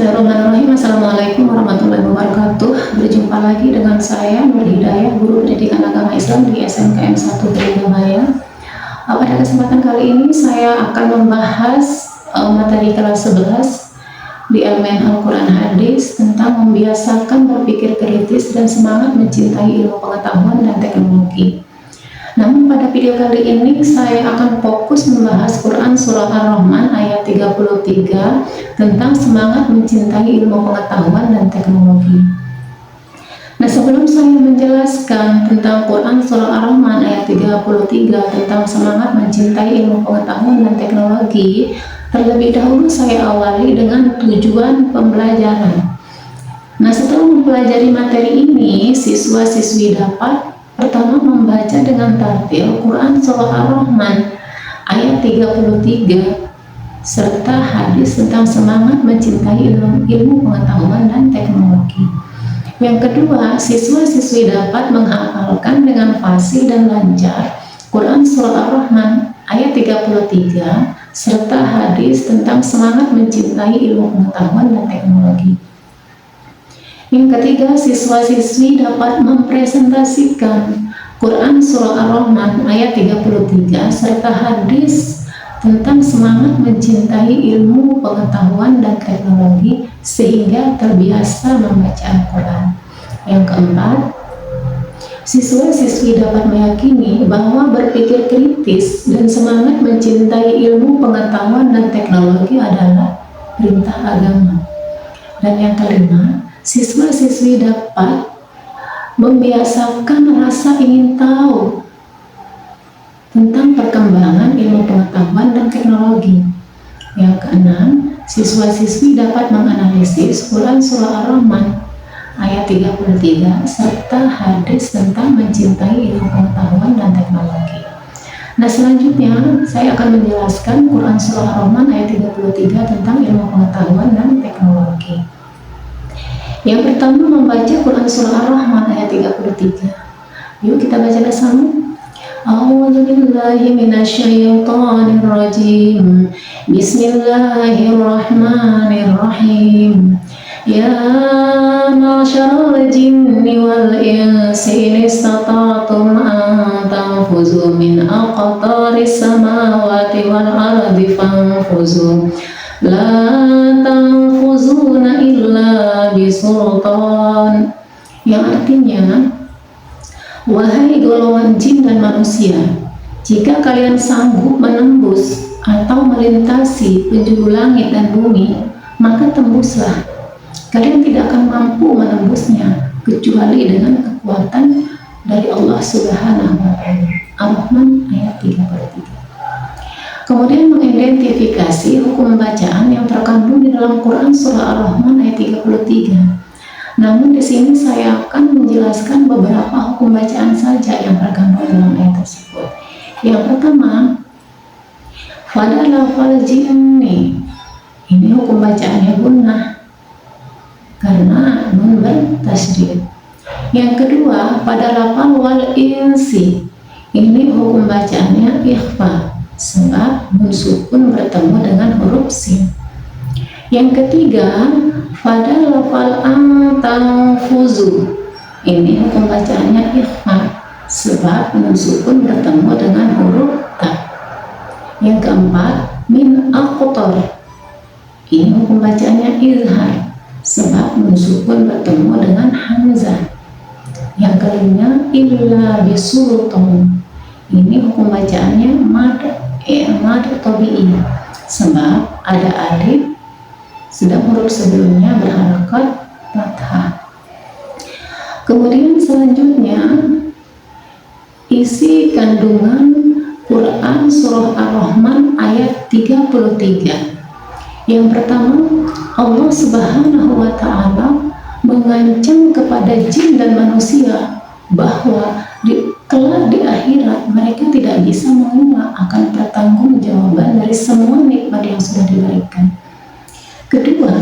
Bismillahirrahmanirrahim. Assalamualaikum warahmatullahi wabarakatuh. Berjumpa lagi dengan saya Nur Hidayah, Guru Pendidikan Agama Islam di SMKN 1 Indramayu. Pada kesempatan kali ini saya akan membahas materi kelas 11 di elemen Al-Quran Hadis tentang membiasakan berpikir kritis dan semangat mencintai ilmu pengetahuan dan teknologi. Namun pada video kali ini saya akan fokus membahas Quran Surah Ar-Rahman ayat 33 tentang semangat mencintai ilmu pengetahuan dan teknologi. Nah, sebelum saya menjelaskan tentang Quran Surah Ar-Rahman ayat 33 tentang semangat mencintai ilmu pengetahuan dan teknologi, terlebih dahulu saya awali dengan tujuan pembelajaran. Nah, setelah mempelajari materi ini, siswa-siswi dapat pertama membaca dengan tartil Quran Surah Ar-Rahman ayat 33 serta hadis tentang semangat mencintai ilmu pengetahuan dan teknologi. Yang kedua, siswa-siswi dapat menghafalkan dengan fasih dan lancar Quran Surah Ar-Rahman ayat 33 serta hadis tentang semangat mencintai ilmu pengetahuan dan teknologi. Yang ketiga, siswa-siswi dapat mempresentasikan Quran Surah Ar-Rahman ayat 33 serta hadis tentang semangat mencintai ilmu pengetahuan dan teknologi sehingga terbiasa membaca Al-Quran. Yang keempat, siswa-siswi dapat meyakini bahwa berpikir kritis dan semangat mencintai ilmu pengetahuan dan teknologi adalah perintah agama. Dan yang kelima, siswa-siswi dapat membiasakan rasa ingin tahu tentang perkembangan ilmu pengetahuan dan teknologi. Yang keenam, siswa-siswi dapat menganalisis Quran Surah Ar-Rahman ayat 33 serta hadis tentang mencintai ilmu pengetahuan dan teknologi. Nah, selanjutnya saya akan menjelaskan Quran Surah Ar-Rahman ayat 33 tentang ilmu pengetahuan dan teknologi. Yang pertama, membaca Quran Surah Ar-Rahman ayat 33. Yuk kita baca bersama. A'udzu billahi minasyaitonir rajim. Bismillahirrahmanirrahim. Ya ma'syaral jinni wal insi in istata'tum an tanfuzu min aqtaris samawati wal ardi fanfuzu. La tanfuzuna illa bisultan, yang artinya, wahai golongan jin dan manusia, jika kalian sanggup menembus atau melintasi penjuru langit dan bumi, maka tembuslah. Kalian tidak akan mampu menembusnya kecuali dengan kekuatan dari Allah Subhanahu wa Ta'ala. Ar-Rahman ayat 33. Kemudian mengidentifikasi hukum bacaan yang terkandung di dalam Quran Surah Ar-Rahman ayat 33. Namun di sini saya akan menjelaskan beberapa hukum bacaan saja yang terkandung dalam ayat tersebut. Yang pertama, pada lafal jinni, ini hukum bacaannya gunnah karena nun bertasydid. Yang kedua, pada lafal wal insi, ini hukum bacaannya ikhfa sebab nun sukun bertemu dengan huruf sin. Yang ketiga, pada lafal tanfuzu, ini hukum bacaannya ikhfa sebab nun sukun bertemu dengan huruf ta. Yang keempat, min aqtar, ini hukum bacaannya izhar sebab nun sukun bertemu dengan hamzah. Yang kelima, illa bisultan, ini hukum bacaannya mad tabi'i sebab ada alif sedang huruf sebelumnya berharakat fathah. Kemudian selanjutnya, isi kandungan Quran Surah Ar-Rahman ayat 33. Yang pertama, Allah Subhanahu wa Ta'ala mengancam kepada jin dan manusia bahwa kelak di akhirat mereka tidak bisa mengelak akan pertanggungjawaban dari semua nikmat yang sudah diberikan. Kedua,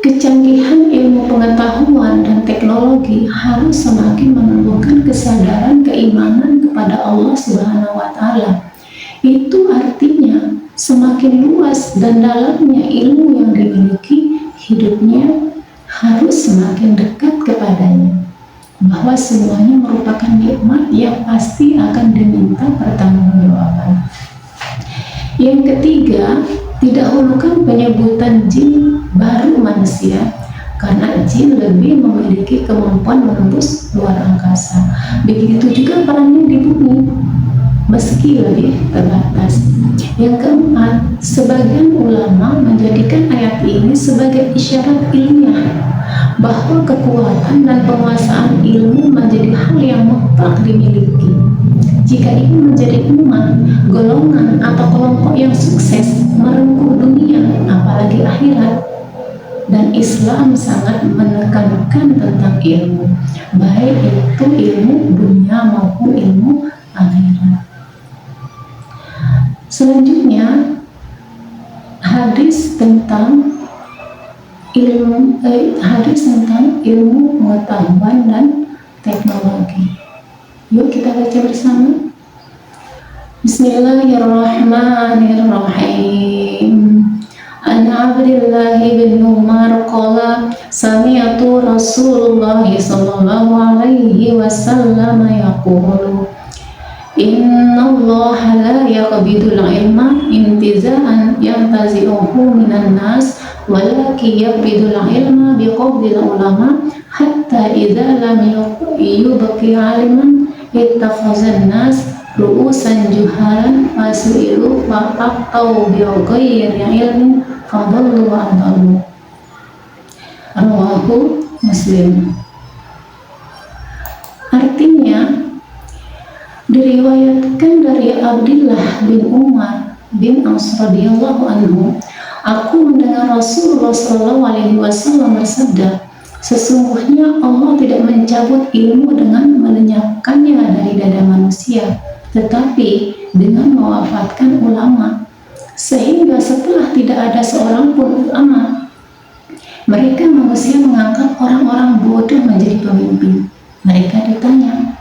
kecanggihan ilmu pengetahuan dan teknologi harus semakin menumbuhkan kesadaran keimanan kepada Allah Subhanahu wa Ta'ala. Itu artinya semakin luas dan dalamnya ilmu yang dimiliki, hidupnya harus semakin dekat kepadanya, bahwa semuanya merupakan nikmat yang pasti akan diminta pertanggungjawaban. Yang ketiga, didahulukan penyebutan jin baru manusia, karena jin lebih memiliki kemampuan menembus luar angkasa. Begitu juga perannya di bumi, meski lebih terbatas. Yang keempat, sebagian ulama menjadikan ayat ini sebagai isyarat ilmiah bahwa kekuatan dan penguasaan ilmu menjadi hal yang mutlak dimiliki. Jika ingin menjadi umat, golongan atau kelompok yang sukses merengkuh dunia, apalagi akhirat. Dan Islam sangat menekankan tentang ilmu, baik itu ilmu dunia maupun ilmu akhirat. Selanjutnya, hadis tentang ilmu pengetahuan dan teknologi. Yuk kita baca bersama. Bismillahirrahmanirrahim. An Abdullah bin Umar qala sami'tu Rasulullah sallallahu alaihi wasallam yaqulu Inna Allah la yaqbidul ilma intiza'an yantazi'uhu minan nas walakin yaqbidul ilma biqabdil ulama hatta idza lam yubqi aliman ittakhazan nas ru'usan juhalan fasu'ilu fa'attau bi'ghayri ilmin fadallu wa adallu. Rawahu Muslim. Artinya, diriwayatkan dari Abdullah bin Umar bin As radhiyallahu anhu, aku mendengar Rasulullah sallallahu alaihi wasallam bersabda, sesungguhnya Allah tidak mencabut ilmu dengan melenyapkannya dari dada manusia, tetapi dengan mewafatkan ulama, sehingga setelah tidak ada seorang pun ulama, mereka manusia mengangkat orang-orang bodoh menjadi pemimpin. Mereka ditanya,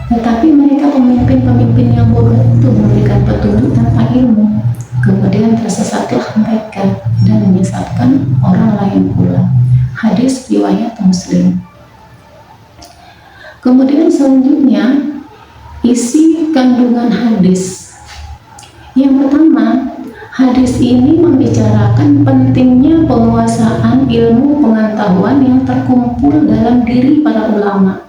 tetapi mereka pemimpin-pemimpin yang bodoh itu memberikan petunjuk tanpa ilmu, kemudian tersesatlah mereka dan menyesatkan orang lain pula. Hadis riwayat Muslim. Kemudian selanjutnya, isi kandungan hadis. Yang pertama, hadis ini membicarakan pentingnya penguasaan ilmu pengetahuan yang terkumpul dalam diri para ulama.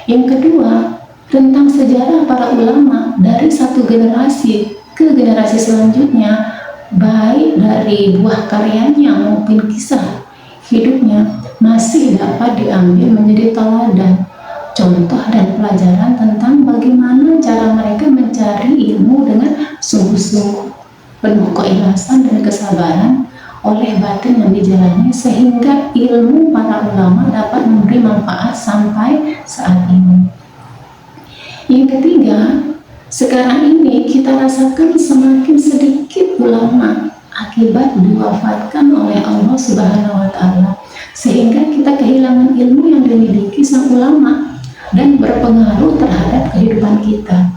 Yang kedua, tentang sejarah para ulama dari satu generasi ke generasi selanjutnya, baik dari buah karyanya maupun kisah hidupnya, masih dapat diambil menjadi teladan, contoh dan pelajaran tentang bagaimana cara mereka mencari ilmu dengan sungguh-sungguh, penuh keikhlasan dan kesabaran oleh batin yang dijalani, sehingga ilmu para ulama dapat memberi manfaat sampai saat ini. Yang ketiga, sekarang ini kita rasakan semakin sedikit ulama akibat diwafatkan oleh Allah Subhanahu wa Ta'ala, sehingga kita kehilangan ilmu yang dimiliki sang ulama dan berpengaruh terhadap kehidupan kita.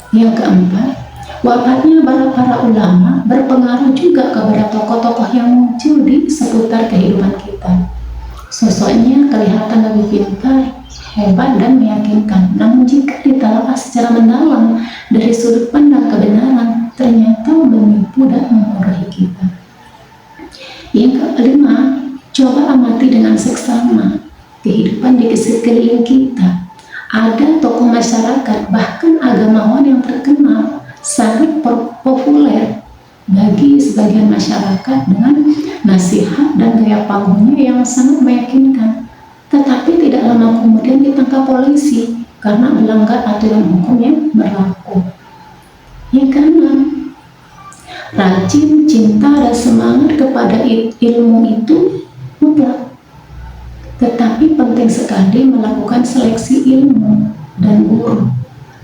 Yang keempat, wafatnya para ulama berpengaruh juga kepada tokoh-tokoh yang muncul di seputar kehidupan kita. Sosoknya kelihatan lebih pintar, hebat dan meyakinkan, namun jika ditelaah secara mendalam dari sudut pandang kebenaran, ternyata menipu dan mempengaruhi kita. Yang kelima, coba amati dengan seksama kehidupan di sekeliling kita. Ada tokoh masyarakat, bahkan agamawan yang terkenal, sangat populer bagi sebagian masyarakat dengan nasihat dan gaya panggungnya yang sangat meyakinkan, tetapi tidak lama kemudian ditangkap polisi karena melanggar aturan hukum yang berlaku. Yang keenam, rajin, cinta, dan semangat kepada ilmu itu mutlak, tetapi penting sekali melakukan seleksi ilmu dan guru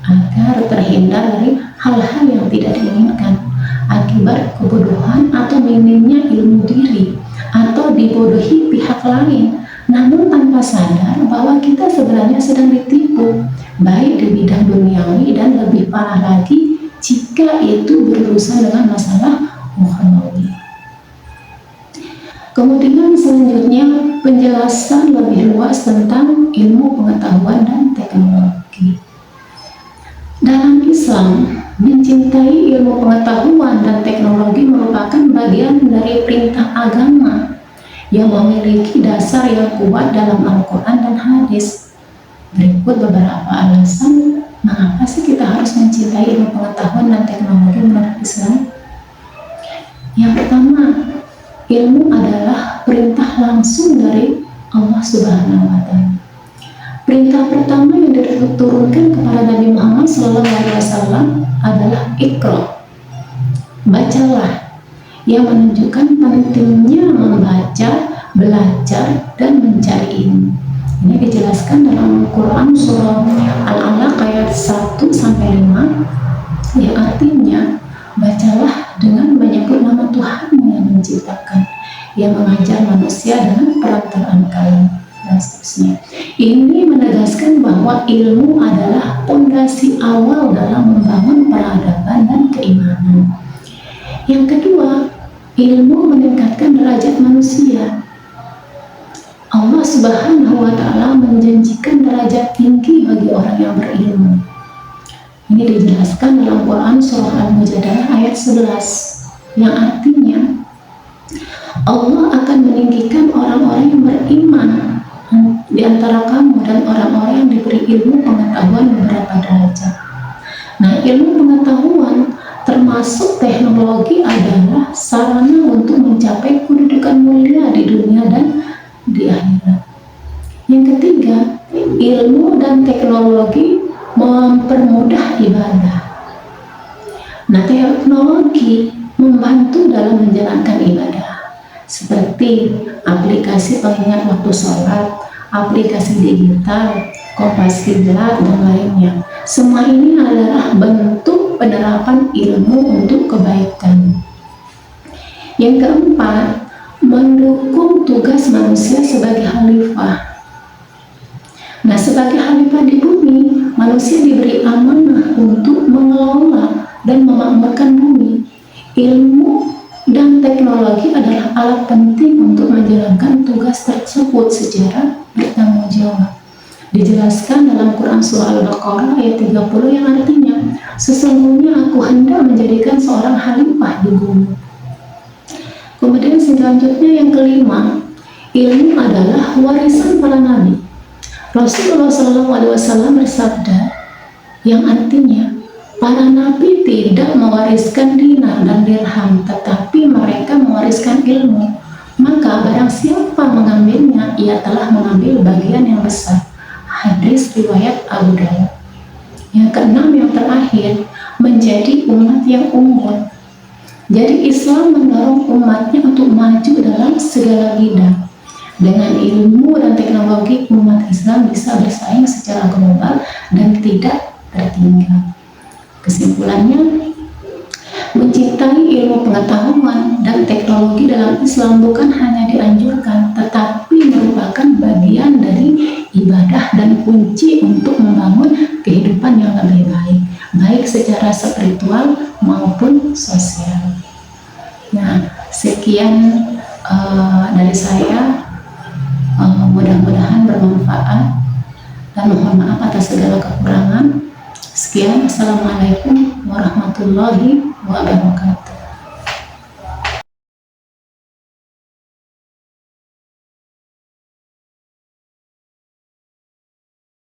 agar terhindar dari hal-hal yang tidak diinginkan akibat kebodohan atau minimnya ilmu diri atau dibodohi pihak lain, namun tanpa sadar bahwa kita sebenarnya sedang ditipu, baik di bidang duniawi dan lebih parah lagi jika itu berurusan dengan masalah ukhrawi. Kemudian selanjutnya penjelasan lebih luas tentang ilmu pengetahuan dan teknologi. Dalam Islam, mencintai ilmu pengetahuan dan teknologi merupakan bagian dari perintah agama yang memiliki dasar yang kuat dalam Al-Quran dan hadis. Berikut beberapa alasan mengapa sih kita harus mencintai ilmu pengetahuan dan teknologi menurut Islam. Yang pertama, ilmu adalah perintah langsung dari Allah Subhanahu wa Ta'ala. Perintah pertama yang diturunkan kepada Nabi Muhammad SAW adalah Iqra, bacalah, yang menunjukkan pentingnya membaca, belajar, dan mencari ilmu. Ini dijelaskan dalam Quran surah Al-Alaq ayat 1-5, yang artinya bacalah dengan menyebut nama Tuhanmu yang menciptakan, yang mengajar manusia dengan perantaraan kalian, dan seterusnya. Ini menegaskan bahwa ilmu adalah fondasi awal dalam membangun peradaban dan keimanan. Yang kedua, ilmu meningkatkan derajat manusia. Allah Subhanahu wa Ta'ala menjanjikan derajat tinggi bagi orang yang berilmu. Ini dijelaskan dalam Quran surah Al-Mujadalah ayat 11, yang artinya Allah akan meninggikan orang-orang yang beriman di antara kamu dan orang-orang yang diberi ilmu pengetahuan beberapa derajat. Nah, ilmu pengetahuan termasuk teknologi adalah sarana untuk mencapai kedudukan mulia di dunia dan di akhirat. Yang ketiga, ilmu dan teknologi mempermudah ibadah. Nah, teknologi membantu dalam menjalankan ibadah, seperti aplikasi pengingat waktu sholat, aplikasi digital, kompas kiblat, dan lainnya. Semua ini adalah bentuk penerapan ilmu untuk kebaikan. Yang keempat, mendukung tugas manusia sebagai khalifah. Nah, sebagai khalifah di bumi, manusia diberi amanah untuk mengelola dan memakmurkan bumi. Ilmu dan teknologi adalah alat penting untuk menjalankan tugas tersebut secara bertanggung jawab. Dijelaskan dalam Quran surah Al-Baqarah ayat 30 yang artinya, sesungguhnya aku hendak menjadikan seorang khalifah di bumi. Kemudian selanjutnya yang kelima, ilmu adalah warisan para nabi. Rasulullah SAW bersabda, yang artinya para nabi tidak mewariskan dinar dan dirham, tetapi mereka mewariskan ilmu. Maka barang siapa mengambilnya, ia telah mengambil bagian yang besar. Hadis riwayat Abu Dawud. Yang keenam, yang terakhir, menjadi umat yang unggul. Jadi Islam mendorong umatnya untuk maju dalam segala bidang. Dengan ilmu dan teknologi, umat Islam bisa bersaing secara global dan tidak tertinggal. Kesimpulannya, mencintai ilmu pengetahuan dan teknologi dalam Islam bukan hanya dianjurkan, tetapi merupakan bagian dari ibadah dan kunci untuk membangun kehidupan yang lebih baik, baik secara spiritual maupun sosial. Nah, sekian dari saya. Mudah-mudahan bermanfaat dan mohon maaf atas segala kekurangan. Sekian, assalamualaikum warahmatullahi wabarakatuh.